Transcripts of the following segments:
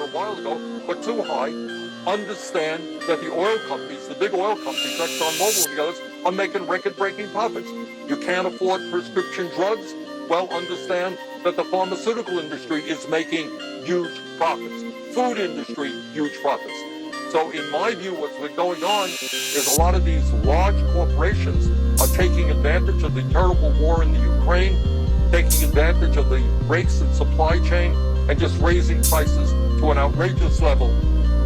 a while ago, but too high, understand that the oil companies, the big oil companies, ExxonMobil and the others, are making record-breaking profits. You can't afford prescription drugs? Well, understand that the pharmaceutical industry is making huge profits. Food industry, huge profits. So in my view, what's been going on is a lot of these large corporations are taking advantage of the terrible war in the Ukraine, taking advantage of the breaks in supply chain, and just raising prices to an outrageous level.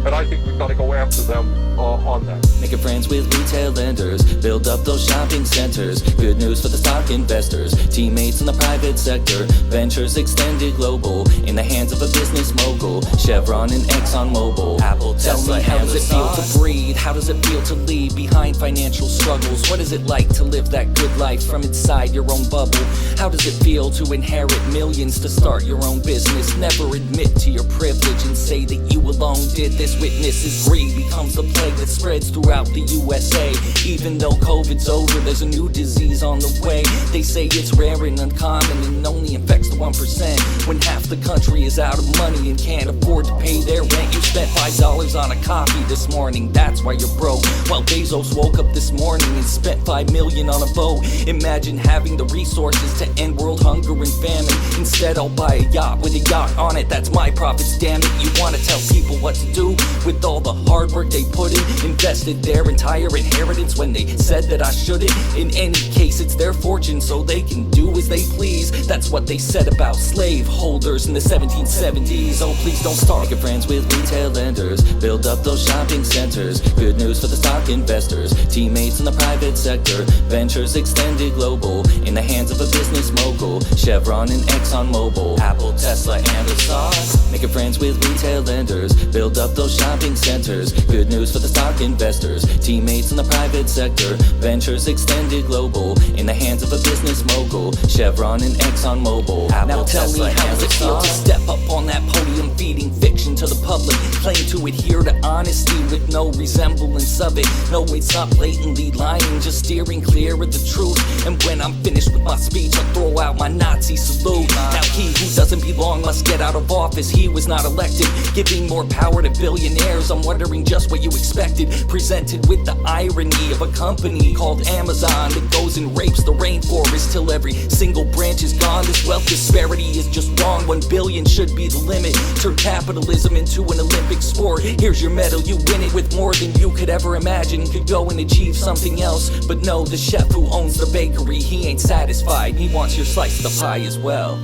And I think we've got to go after them on that. Making friends with retail lenders, build up those shopping centers. Good news for the stock investors, teammates in the private sector. Ventures extended global, in the hands of a business mogul. Chevron and ExxonMobil, Apple, Tesla, how does it feel to breathe? How does it feel to leave behind financial struggles? What is it like to live that good life from inside your own bubble? How does it feel to inherit millions, to start your own business? Never admit to your privilege and say that you alone did this. Witness as greed becomes the plague that spreads throughout the USA. Even though COVID's over, there's a new disease on the way. They say it's rare and uncommon and only infects the 1%. When half the country is out of money and can't afford to pay their rent. You spent $5 on a coffee this morning, that's why you're broke. While Bezos woke up this morning and spent $5 million on a boat. Imagine having the resources to end world hunger and famine. Instead I'll buy a yacht with a yacht on it, that's my profits, damn it. You wanna tell people what to do with all the hard work they put in, invested their entire inheritance when they said that I shouldn't. In any case, it's their fortune, so they can do as they please. That's what they said about slave holders in the 1770s. Oh, please don't start making friends with retail lenders, build up those shopping centers. Good news for the stock investors, teammates in the private sector. Ventures extended global, in the hands of a business mogul. Chevron and ExxonMobil, Apple, Tesla, and the sauce. Making friends with retail lenders, build up those shopping centers. Good news for the stock investors, teammates in the private sector. Ventures extended global, in the hands of a business mogul. Chevron and ExxonMobil, Apple, now tell Tesla, me, how does it feel to step up on that podium feeding fiction to the public? Claim to adhere to honesty with no resemblance of it. No, it's not blatantly lying, just steering clear of the truth. And when I'm finished with my speech, I'll throw out my Nazi salute. Now he who doesn't belong must get out of office. He was not elected, giving more power to billionaires. I'm wondering just what you expected. Presented with the irony of a company called Amazon that goes and rapes the rainforest till every single branch is gone. This wealth disparity is just wrong. 1 billion should be the limit. Turn capitalism into an Olympic sport. Here's your medal, you win it with more than you could ever imagine. Could go and achieve something else, but no, the chef who owns the bakery, he ain't satisfied. He wants your slice of the pie as well.